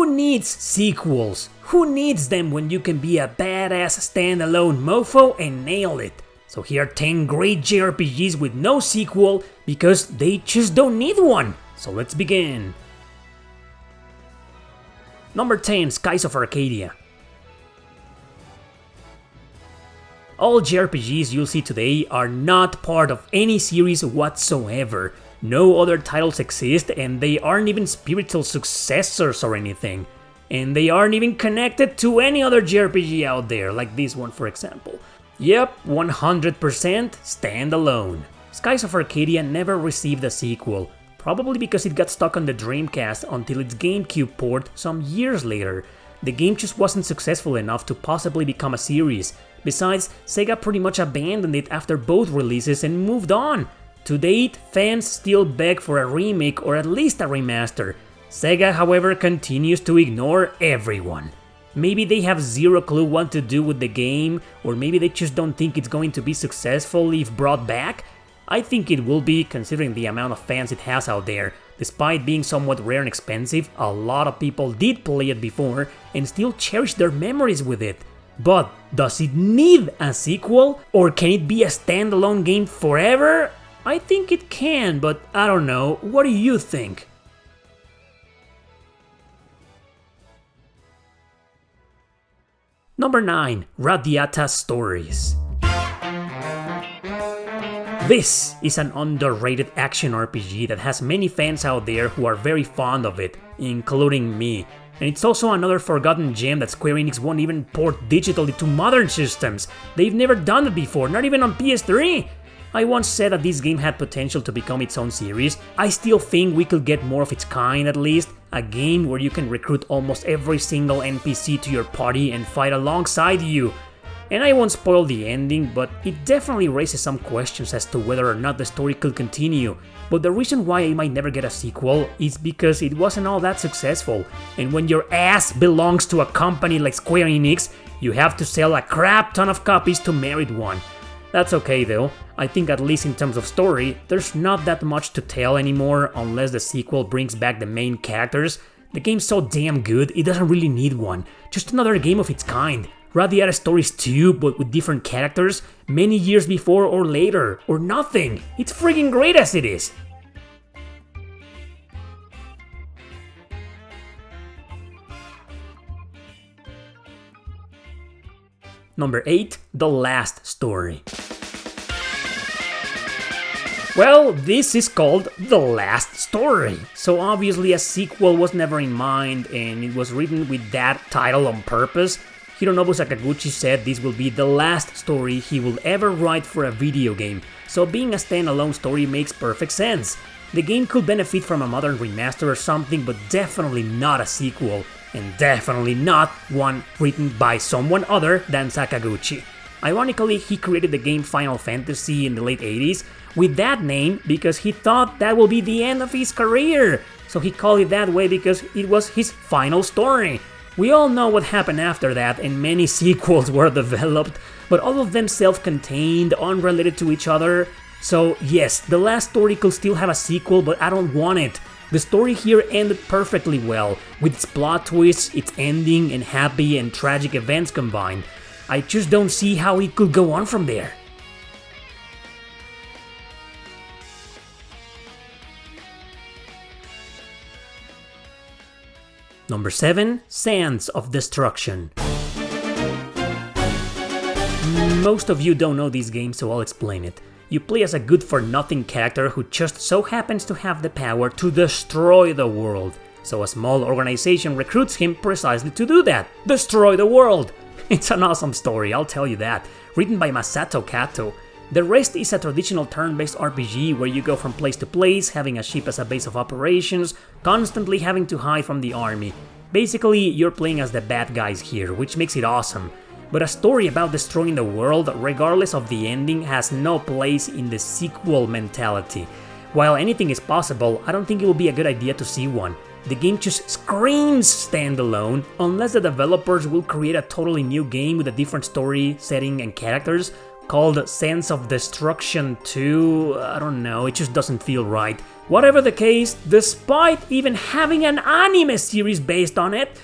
Who needs sequels? Who needs them when you can be a badass standalone mofo and nail it? So here are 10 great JRPGs with no sequel because they just don't need one. So let's begin. Number 10, Skies of Arcadia. All JRPGs you'll see today are not part of any series whatsoever. No other titles exist and they aren't even spiritual successors or anything. And they aren't even connected to any other JRPG out there, like this one for example. Yep, 100% standalone. Skies of Arcadia never received a sequel, probably because it got stuck on the Dreamcast until its GameCube port some years later. The game just wasn't successful enough to possibly become a series. Besides, Sega pretty much abandoned it after both releases and moved on. To date, fans still beg for a remake or at least a remaster. Sega, however, continues to ignore everyone. Maybe they have zero clue what to do with the game, or maybe they just don't think it's going to be successful if brought back. I think it will be, considering the amount of fans it has out there. Despite being somewhat rare and expensive, a lot of people did play it before and still cherish their memories with it. But does it need a sequel? Or can it be a standalone game forever? I think it can, but I don't know. What do you think? Number 9, Radia Stories. This is an underrated action RPG that has many fans out there who are very fond of it, including me. And it's also another forgotten gem that Square Enix won't even port digitally to modern systems. They've never done it before, not even on PS3. I once said that this game had potential to become its own series. I still think we could get more of its kind at least. A game where you can recruit almost every single NPC to your party and fight alongside you. And I won't spoil the ending, but it definitely raises some questions as to whether or not the story could continue. But the reason why it might never get a sequel is because it wasn't all that successful. And when your ass belongs to a company like Square Enix, you have to sell a crap ton of copies to merit one. That's okay though. I think at least in terms of story, there's not that much to tell anymore unless the sequel brings back the main characters. The game's so damn good, it doesn't really need one. Just another game of its kind. Radia Stories 2, but with different characters, many years before or later, or nothing. It's freaking great as it is. Number 8, The Last Story. Well, this is called The Last Story, so obviously a sequel was never in mind and it was written with that title on purpose. Hironobu Sakaguchi said this will be the last story he will ever write for a video game, so being a standalone story makes perfect sense. The game could benefit from a modern remaster or something, but definitely not a sequel, and definitely not one written by someone other than Sakaguchi. Ironically, he created the game Final Fantasy in the late 80s with that name because he thought that would be the end of his career, so he called it that way because it was his final story. We all know what happened after that, and many sequels were developed, but all of them self-contained, unrelated to each other. So yes, the last story could still have a sequel, but I don't want it. The story here ended perfectly well, with its plot twists, its ending, and happy and tragic events combined. I just don't see how it could go on from there. Number 7, Sands of Destruction. Most of you don't know this game, so I'll explain it. You play as a good-for-nothing character who just so happens to have the power to destroy the world. So a small organization recruits him precisely to do that. Destroy the world! It's an awesome story, I'll tell you that. Written by Masato Kato. The rest is a traditional turn-based RPG where you go from place to place, having a ship as a base of operations, constantly having to hide from the army. Basically, you're playing as the bad guys here, which makes it awesome. But a story about destroying the world, regardless of the ending, has no place in the sequel mentality. While anything is possible, I don't think it will be a good idea to see one. The game just screams standalone, unless the developers will create a totally new game with a different story, setting, and characters, called Sense of Destruction 2. I don't know, it just doesn't feel right. Whatever the case, despite even having an anime series based on it,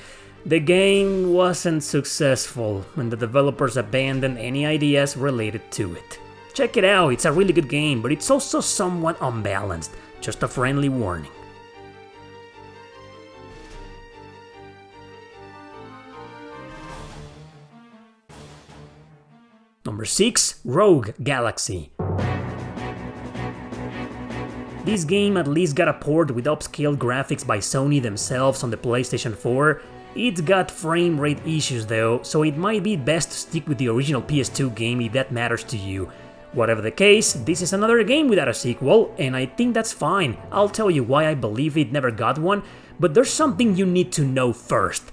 the game wasn't successful, and the developers abandoned any ideas related to it. Check it out, it's a really good game, but it's also somewhat unbalanced. Just a friendly warning. Number 6, Rogue Galaxy. This game at least got a port with upscaled graphics by Sony themselves on the PlayStation 4. It's got frame rate issues though, so it might be best to stick with the original PS2 game if that matters to you. Whatever the case, this is another game without a sequel, and I think that's fine. I'll tell you why I believe it never got one, but there's something you need to know first.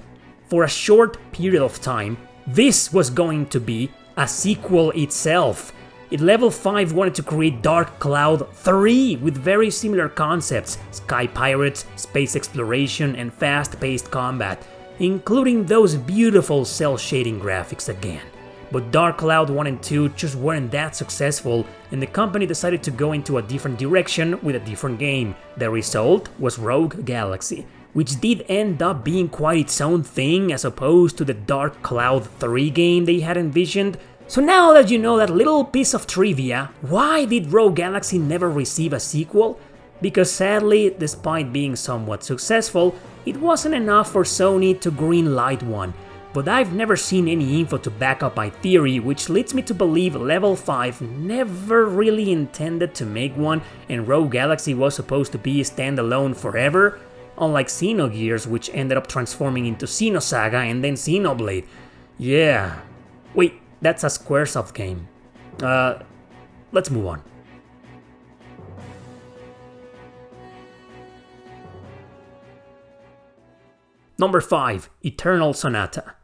For a short period of time, this was going to be a sequel itself. Level 5 wanted to create Dark Cloud 3 with very similar concepts, sky pirates, space exploration, and fast-paced combat, including those beautiful cel-shading graphics again. But Dark Cloud 1 and 2 just weren't that successful, and the company decided to go into a different direction with a different game. The result was Rogue Galaxy, which did end up being quite its own thing as opposed to the Dark Cloud 3 game they had envisioned. So now that you know that little piece of trivia, why did Rogue Galaxy never receive a sequel? Because sadly, despite being somewhat successful, it wasn't enough for Sony to greenlight one. But I've never seen any info to back up my theory, which leads me to believe Level 5 never really intended to make one and Rogue Galaxy was supposed to be standalone forever, unlike Xenogears, which ended up transforming into Xenosaga and then Xenoblade. Yeah. Wait, that's a Squaresoft game. Let's move on. Number 5, Eternal Sonata.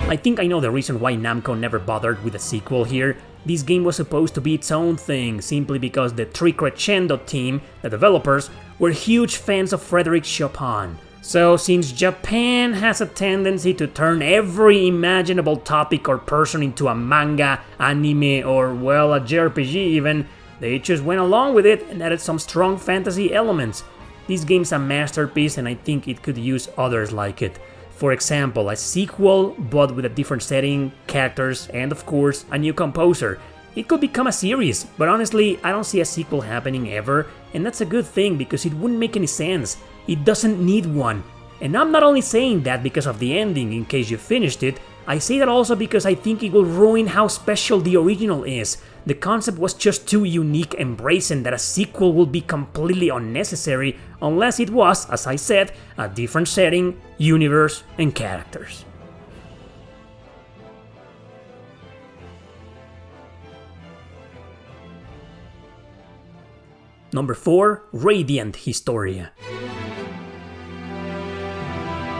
I think I know the reason why Namco never bothered with a sequel here. This game was supposed to be its own thing, simply because the Crescendo team, the developers, were huge fans of Frédéric Chopin. So since Japan has a tendency to turn every imaginable topic or person into a manga, anime, or well, a JRPG even, they just went along with it and added some strong fantasy elements. This game's a masterpiece and I think it could use others like it. For example, a sequel but with a different setting, characters, and of course, a new composer. It could become a series, but honestly, I don't see a sequel happening ever, and that's a good thing because it wouldn't make any sense. It doesn't need one. And I'm not only saying that because of the ending, in case you finished it, I say that also because I think it will ruin how special the original is. The concept was just too unique and brazen that a sequel would be completely unnecessary unless it was, as I said, a different setting, universe, and characters. Number 4, Radiant Historia.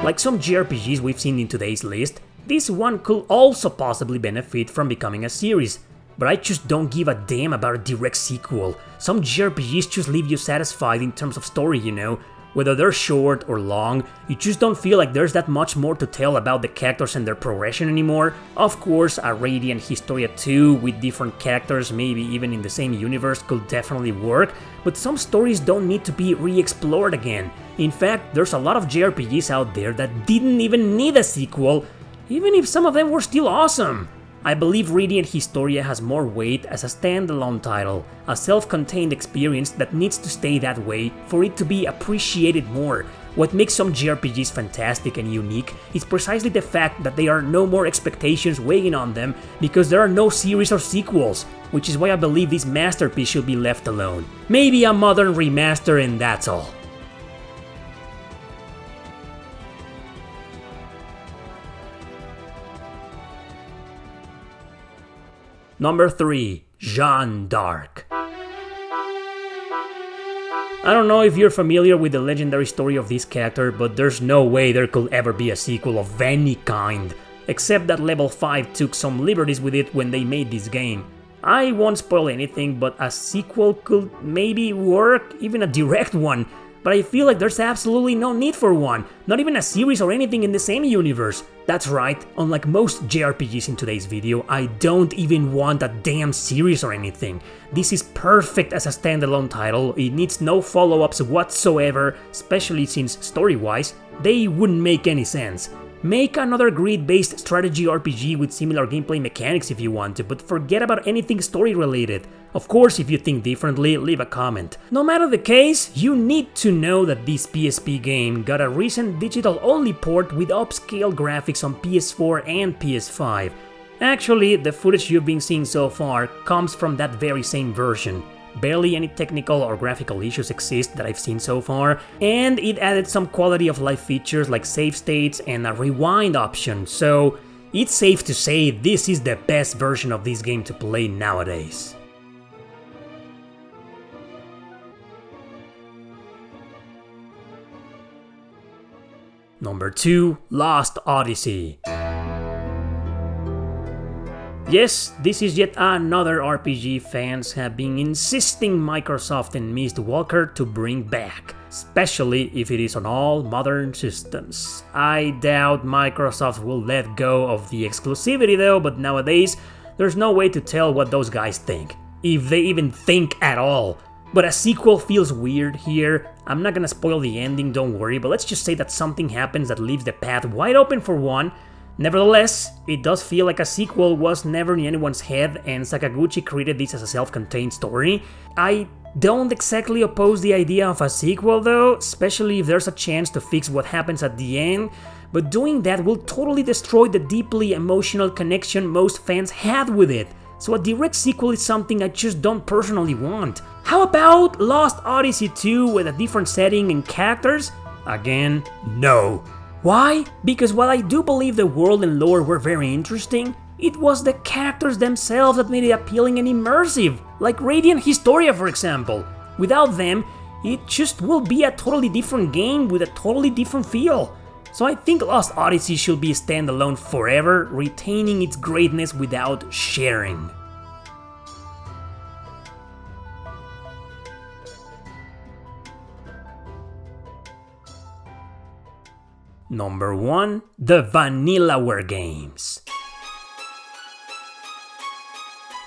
Like some JRPGs we've seen in today's list, this one could also possibly benefit from becoming a series, but I just don't give a damn about a direct sequel. Some JRPGs just leave you satisfied in terms of story, you know. Whether they're short or long, you just don't feel like there's that much more to tell about the characters and their progression anymore. Of course, a Radiant Historia 2 with different characters, maybe even in the same universe, could definitely work, but some stories don't need to be re-explored again. In fact, there's a lot of JRPGs out there that didn't even need a sequel, even if some of them were still awesome. I believe Radiant Historia has more weight as a standalone title, a self-contained experience that needs to stay that way for it to be appreciated more. What makes some JRPGs fantastic and unique is precisely the fact that there are no more expectations weighing on them because there are no series or sequels, which is why I believe this masterpiece should be left alone. Maybe a modern remaster and that's all. Number 3, Jeanne d'Arc. I don't know if you're familiar with the legendary story of this character, but there's no way there could ever be a sequel of any kind, except that Level 5 took some liberties with it when they made this game. I won't spoil anything, but a sequel could maybe work, even a direct one, but I feel like there's absolutely no need for one, not even a series or anything in the same universe. That's right, unlike most JRPGs in today's video, I don't even want a damn series or anything. This is perfect as a standalone title, it needs no follow-ups whatsoever, especially since story-wise, they wouldn't make any sense. Make another grid-based strategy RPG with similar gameplay mechanics if you want to, but forget about anything story-related. Of course, if you think differently, leave a comment. No matter the case, you need to know that this PSP game got a recent digital-only port with upscale graphics on PS4 and PS5. Actually, the footage you've been seeing so far comes from that very same version. Barely any technical or graphical issues exist that I've seen so far, and it added some quality of life features like save states and a rewind option, so it's safe to say this is the best version of this game to play nowadays. Number 2, Lost Odyssey. Yes, this is yet another RPG fans have been insisting Microsoft and Mistwalker to bring back, especially if it is on all modern systems. I doubt Microsoft will let go of the exclusivity though, but nowadays there's no way to tell what those guys think, if they even think at all. But a sequel feels weird here. I'm not gonna spoil the ending, don't worry, but let's just say that something happens that leaves the path wide open for one. Nevertheless, it does feel like a sequel was never in anyone's head and Sakaguchi created this as a self-contained story. I don't exactly oppose the idea of a sequel though, especially if there's a chance to fix what happens at the end, but doing that will totally destroy the deeply emotional connection most fans had with it. So a direct sequel is something I just don't personally want. How about Lost Odyssey 2 with a different setting and characters? Again, no. Why? Because while I do believe the world and lore were very interesting, it was the characters themselves that made it appealing and immersive, like Radia and Historia for example. Without them, it just will be a totally different game with a totally different feel. So I think Lost Odyssey should be standalone forever, retaining its greatness without sharing. Number 1, the Vanillaware games.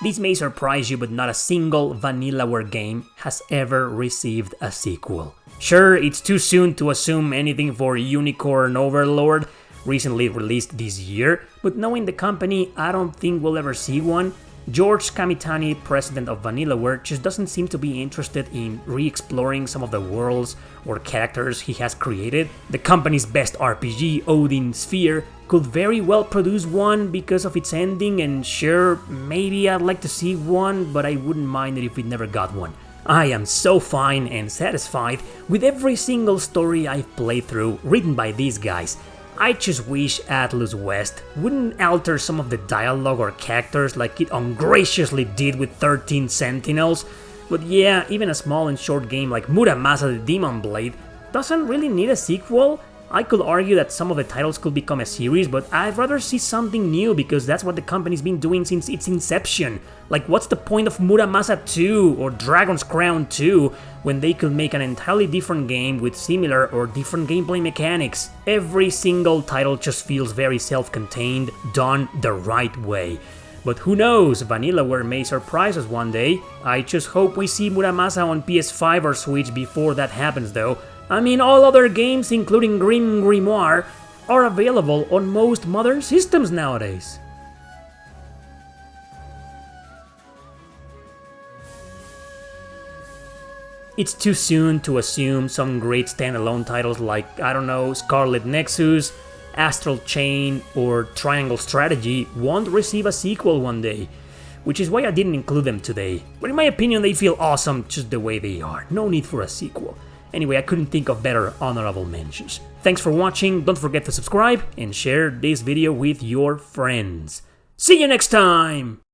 This may surprise you, but not a single Vanillaware game has ever received a sequel. Sure, it's too soon to assume anything for Unicorn Overlord, recently released this year, but knowing the company, I don't think we'll ever see one. George Kamitani, president of Vanillaware, just doesn't seem to be interested in re-exploring some of the worlds or characters he has created. The company's best RPG, Odin Sphere, could very well produce one because of its ending, and sure, maybe I'd like to see one, but I wouldn't mind it if it never got one. I am so fine and satisfied with every single story I've played through written by these guys. I just wish Atlus West wouldn't alter some of the dialogue or characters like it ungraciously did with 13 Sentinels, but yeah, even a small and short game like Muramasa the Demon Blade doesn't really need a sequel. I could argue that some of the titles could become a series, but I'd rather see something new because that's what the company's been doing since its inception. Like, what's the point of Muramasa 2 or Dragon's Crown 2 when they could make an entirely different game with similar or different gameplay mechanics? Every single title just feels very self-contained, done the right way. But who knows, Vanillaware may surprise us one day. I just hope we see Muramasa on PS5 or Switch before that happens though. I mean, all other games, including Grim Grimoire, are available on most modern systems nowadays. It's too soon to assume some great standalone titles like, I don't know, Scarlet Nexus, Astral Chain, or Triangle Strategy won't receive a sequel one day, which is why I didn't include them today. But in my opinion, they feel awesome just the way they are. No need for a sequel. Anyway, I couldn't think of better honorable mentions. Thanks for watching, don't forget to subscribe and share this video with your friends. See you next time!